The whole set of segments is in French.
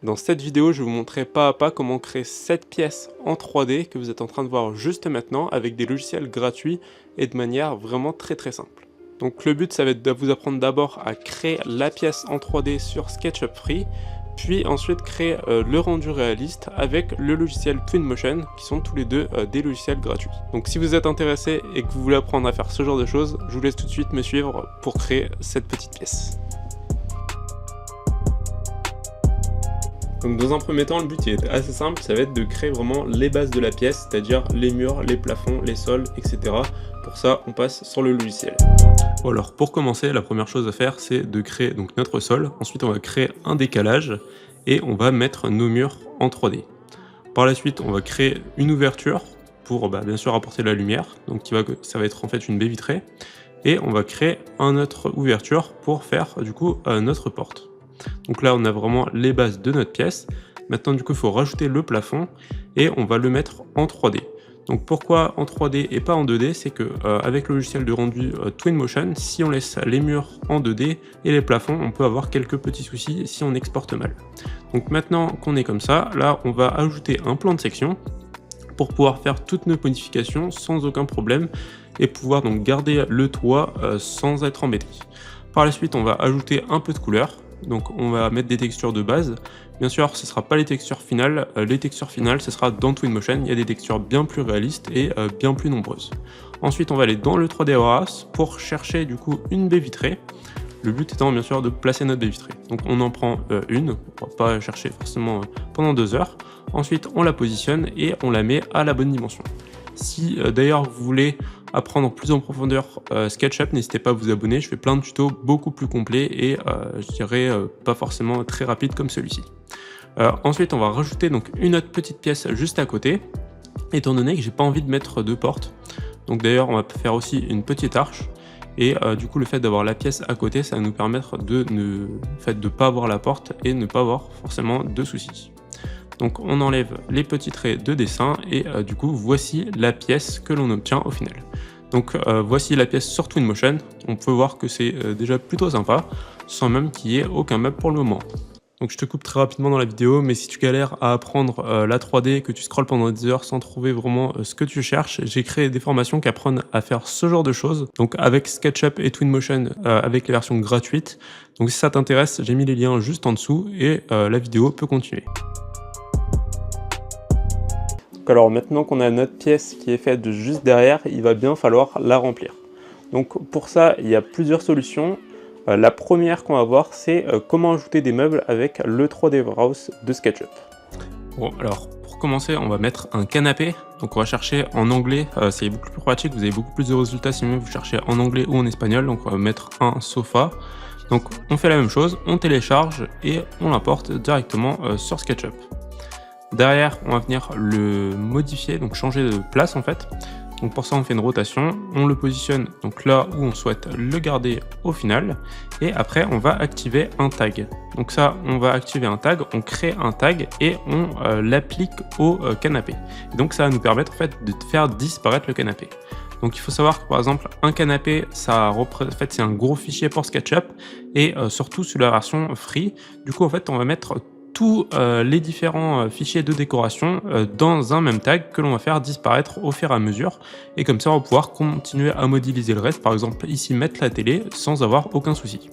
Dans cette vidéo, je vais vous montrer pas à pas comment créer cette pièce en 3D que vous êtes en train de voir juste maintenant avec des logiciels gratuits et de manière vraiment très simple. Donc le but, ça va être de vous apprendre d'abord à créer la pièce en 3D sur SketchUp Free, puis ensuite créer le rendu réaliste avec le logiciel Twinmotion, qui sont tous les deux des logiciels gratuits. Donc si vous êtes intéressé et que vous voulez apprendre à faire ce genre de choses, je vous laisse tout de suite me suivre pour créer cette petite pièce. Donc dans un premier temps, le but est assez simple, ça va être de créer vraiment les bases de la pièce, c'est-à-dire les murs, les plafonds, les sols, etc. Pour ça, on passe sur le logiciel. Bon, alors pour commencer, la première chose à faire, c'est de créer donc notre sol. Ensuite, on va créer un décalage et on va mettre nos murs en 3D. Par la suite, on va créer une ouverture pour bien sûr apporter la lumière, donc ça va être en fait une baie vitrée. Et on va créer une autre ouverture pour faire du coup notre porte. Donc là, on a vraiment les bases de notre pièce. Maintenant, du coup, il faut rajouter le plafond et on va le mettre en 3D. Donc pourquoi en 3D et pas en 2D? C'est que avec le logiciel de rendu Twinmotion, si on laisse les murs en 2D et les plafonds, on peut avoir quelques petits soucis si on exporte mal. Donc maintenant qu'on est comme ça, là, on va ajouter un plan de section pour pouvoir faire toutes nos modifications sans aucun problème et pouvoir donc garder le toit sans être embêté. Par la suite, on va ajouter un peu de couleur. Donc on va mettre des textures de base. Bien sûr, ce ne sera pas les textures finales. Les textures finales, ce sera dans Twinmotion. Il y a des textures bien plus réalistes et bien plus nombreuses. Ensuite, on va aller dans le 3D Warehouse pour chercher du coup une baie vitrée. Le but étant bien sûr de placer notre baie vitrée. Donc on en prend une, on ne va pas chercher forcément pendant 2 heures. Ensuite, on la positionne et on la met à la bonne dimension. Si d'ailleurs vous voulez apprendre plus en profondeur SketchUp, n'hésitez pas à vous abonner, je fais plein de tutos beaucoup plus complets et je dirais pas forcément très rapides comme celui-ci. Ensuite, on va rajouter donc une autre petite pièce juste à côté, étant donné que j'ai pas envie de mettre de porte. Donc d'ailleurs, on va faire aussi une petite arche et du coup le fait d'avoir la pièce à côté, ça va nous permettre de ne pas avoir la porte et ne pas avoir forcément de soucis. Donc on enlève les petits traits de dessin et du coup voici la pièce que l'on obtient au final. Donc voici la pièce sur Twinmotion, on peut voir que c'est déjà plutôt sympa, sans même qu'il y ait aucun meuble pour le moment. Donc je te coupe très rapidement dans la vidéo, mais si tu galères à apprendre la 3D, que tu scrolles pendant des heures sans trouver vraiment ce que tu cherches, j'ai créé des formations qui apprennent à faire ce genre de choses, donc avec SketchUp et Twinmotion avec les versions gratuites. Donc si ça t'intéresse, j'ai mis les liens juste en dessous et la vidéo peut continuer. Alors maintenant qu'on a notre pièce qui est faite juste derrière, il va bien falloir la remplir. Donc pour ça, il y a plusieurs solutions. La première qu'on va voir, c'est comment ajouter des meubles avec le 3D Warehouse de SketchUp. Bon, alors pour commencer, on va mettre un canapé. Donc on va chercher en anglais, c'est beaucoup plus pratique, vous avez beaucoup plus de résultats si même vous cherchez en anglais ou en espagnol. Donc on va mettre un sofa. Donc on fait la même chose, on télécharge et on l'importe directement sur SketchUp. Derrière, on va venir le modifier, donc changer de place en fait. Donc pour ça, on fait une rotation, on le positionne donc là où on souhaite le garder au final. Et après, on va activer un tag. Donc ça, on va activer un tag, on crée un tag et on l'applique au canapé. Et donc ça va nous permettre en fait de faire disparaître le canapé. Donc il faut savoir que par exemple, un canapé, c'est un gros fichier pour SketchUp et surtout sur la version free. Du coup, en fait, on va mettre tous les différents fichiers de décoration dans un même tag que l'on va faire disparaître au fur et à mesure. Et comme ça, on va pouvoir continuer à modéliser le reste. Par exemple, ici, mettre la télé sans avoir aucun souci.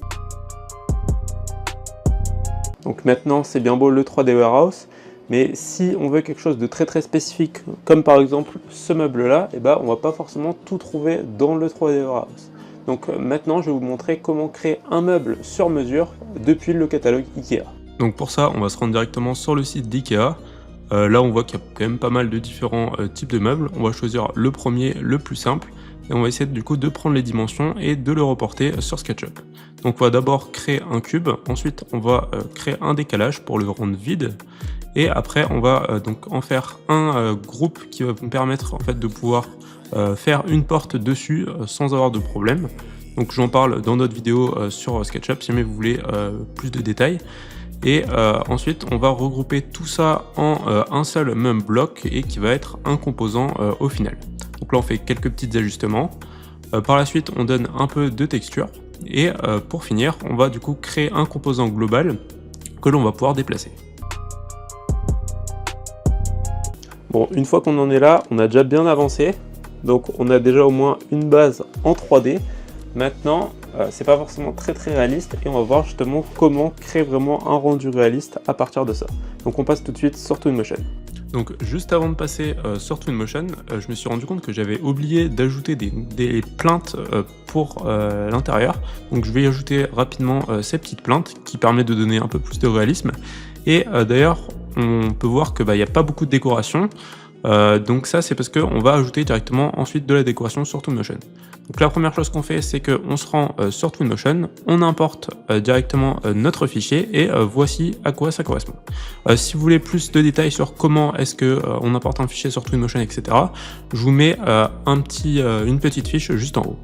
Donc maintenant, c'est bien beau le 3D Warehouse. Mais si on veut quelque chose de très spécifique, comme par exemple ce meuble-là, on va pas forcément tout trouver dans le 3D Warehouse. Donc maintenant, je vais vous montrer comment créer un meuble sur mesure depuis le catalogue Ikea. Donc pour ça, on va se rendre directement sur le site d'Ikea. Là, on voit qu'il y a quand même pas mal de différents types de meubles. On va choisir le premier, le plus simple. Et on va essayer du coup de prendre les dimensions et de le reporter sur SketchUp. Donc on va d'abord créer un cube. Ensuite, on va créer un décalage pour le rendre vide. Et après, on va donc en faire un groupe qui va nous permettre en fait de pouvoir faire une porte dessus sans avoir de problème. Donc j'en parle dans notre vidéo sur SketchUp si jamais vous voulez plus de détails. Et ensuite, on va regrouper tout ça en un seul même bloc et qui va être un composant au final. Donc là, on fait quelques petits ajustements. Par la suite, on donne un peu de texture. Et pour finir, on va du coup créer un composant global que l'on va pouvoir déplacer. Bon, une fois qu'on en est là, on a déjà bien avancé. Donc on a déjà au moins une base en 3D. Maintenant, c'est pas forcément très réaliste et on va voir justement comment créer vraiment un rendu réaliste à partir de ça. Donc on passe tout de suite sur Twinmotion. Donc juste avant de passer sur Twinmotion, je me suis rendu compte que j'avais oublié d'ajouter des plaintes pour l'intérieur. Donc je vais y ajouter rapidement ces petites plaintes qui permettent de donner un peu plus de réalisme. Et d'ailleurs, on peut voir que n'y a pas beaucoup de décoration. Donc ça c'est parce qu'on va ajouter directement ensuite de la décoration sur Twinmotion. Donc la première chose qu'on fait, c'est qu'on se rend sur Twinmotion, on importe directement notre fichier et voici à quoi ça correspond. Si vous voulez plus de détails sur comment est-ce que on importe un fichier sur Twinmotion, etc., je vous mets une petite fiche juste en haut.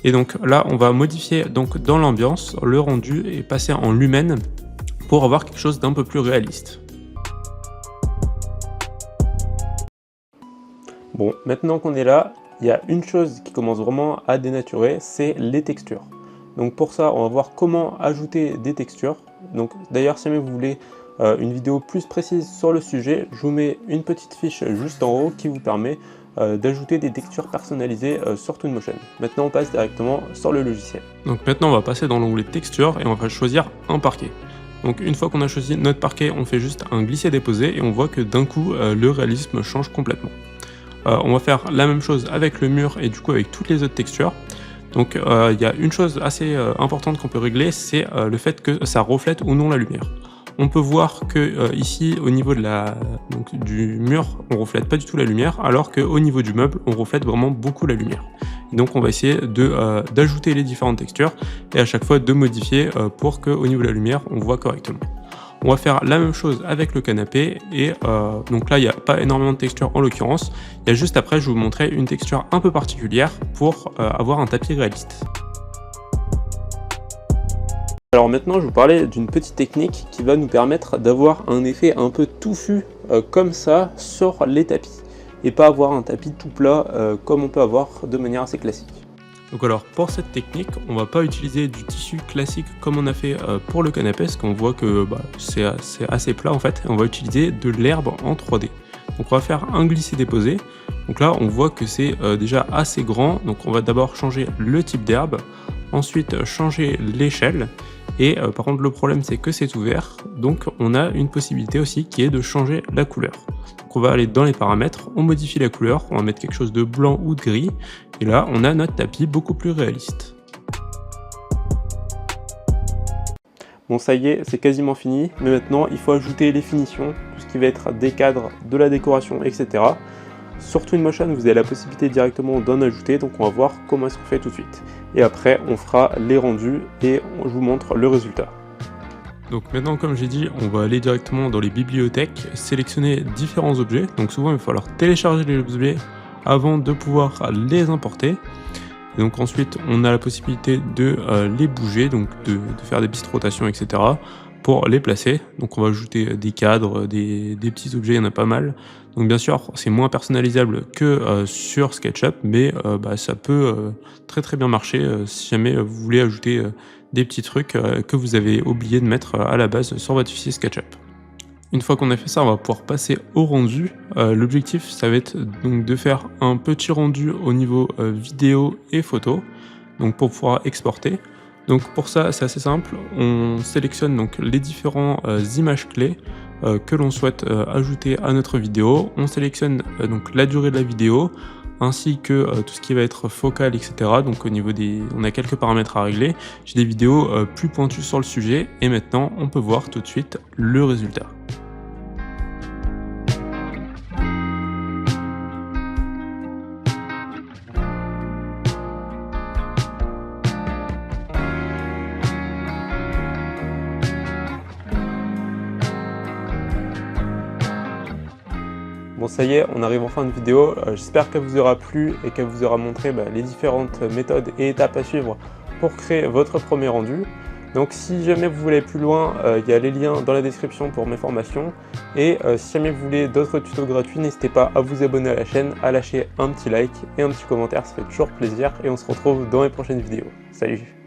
Et donc là on va modifier donc dans l'ambiance le rendu et passer en lumen pour avoir quelque chose d'un peu plus réaliste. Bon, maintenant qu'on est là, il y a une chose qui commence vraiment à dénaturer, c'est les textures. Donc pour ça, on va voir comment ajouter des textures. Donc d'ailleurs, si jamais vous voulez une vidéo plus précise sur le sujet, je vous mets une petite fiche juste en haut qui vous permet d'ajouter des textures personnalisées sur Twinmotion. Maintenant, on passe directement sur le logiciel. Donc maintenant, on va passer dans l'onglet texture et on va choisir un parquet. Donc une fois qu'on a choisi notre parquet, on fait juste un glisser-déposer et on voit que d'un coup, le réalisme change complètement. On va faire la même chose avec le mur et du coup avec toutes les autres textures. Donc il y a une chose assez importante qu'on peut régler, c'est le fait que ça reflète ou non la lumière. On peut voir que ici au niveau de du mur, on reflète pas du tout la lumière, alors qu'au niveau du meuble, on reflète vraiment beaucoup la lumière. Et donc on va essayer d'ajouter les différentes textures et à chaque fois de modifier pour qu'au niveau de la lumière, on voit correctement. On va faire la même chose avec le canapé et donc là il n'y a pas énormément de texture en l'occurrence, il y a juste après je vais vous montrer une texture un peu particulière pour avoir un tapis réaliste. Alors maintenant je vais vous parler d'une petite technique qui va nous permettre d'avoir un effet un peu touffu comme ça sur les tapis et pas avoir un tapis tout plat comme on peut avoir de manière assez classique. Donc alors pour cette technique, on va pas utiliser du tissu classique comme on a fait pour le canapé, parce qu'on voit que c'est assez plat en fait, et on va utiliser de l'herbe en 3D. Donc on va faire un glisser-déposer, donc là on voit que c'est déjà assez grand, donc on va d'abord changer le type d'herbe, ensuite changer l'échelle, et par contre le problème c'est que c'est ouvert, donc on a une possibilité aussi qui est de changer la couleur. Donc on va aller dans les paramètres, on modifie la couleur, on va mettre quelque chose de blanc ou de gris, et là on a notre tapis beaucoup plus réaliste. Bon ça y est, c'est quasiment fini, mais maintenant il faut ajouter les finitions, tout ce qui va être des cadres, de la décoration, etc. Sur Twinmotion, vous avez la possibilité directement d'en ajouter, donc on va voir comment est-ce qu'on fait tout de suite. Et après, on fera les rendus et je vous montre le résultat. Donc maintenant, comme j'ai dit, on va aller directement dans les bibliothèques, sélectionner différents objets. Donc souvent, il va falloir télécharger les objets avant de pouvoir les importer. Et donc ensuite, on a la possibilité de les bouger, donc de faire des petites rotations, etc. pour les placer. Donc on va ajouter des cadres, des petits objets, il y en a pas mal. Donc bien sûr, c'est moins personnalisable que sur SketchUp, mais ça peut très bien marcher si jamais vous voulez ajouter des petits trucs que vous avez oublié de mettre à la base sur votre fichier SketchUp. Une fois qu'on a fait ça, on va pouvoir passer au rendu. L'objectif, ça va être donc de faire un petit rendu au niveau vidéo et photo, donc pour pouvoir exporter. Donc pour ça, c'est assez simple, on sélectionne donc les différentes images clés que l'on souhaite ajouter à notre vidéo. On sélectionne donc la durée de la vidéo, ainsi que tout ce qui va être focal, etc. Donc au niveau on a quelques paramètres à régler. J'ai des vidéos plus pointues sur le sujet, et maintenant on peut voir tout de suite le résultat. Bon ça y est, on arrive en fin de vidéo, j'espère qu'elle vous aura plu et qu'elle vous aura montré les différentes méthodes et étapes à suivre pour créer votre premier rendu. Donc si jamais vous voulez aller plus loin, il y a les liens dans la description pour mes formations. Et si jamais vous voulez d'autres tutos gratuits, n'hésitez pas à vous abonner à la chaîne, à lâcher un petit like et un petit commentaire, ça fait toujours plaisir. Et on se retrouve dans les prochaines vidéos. Salut!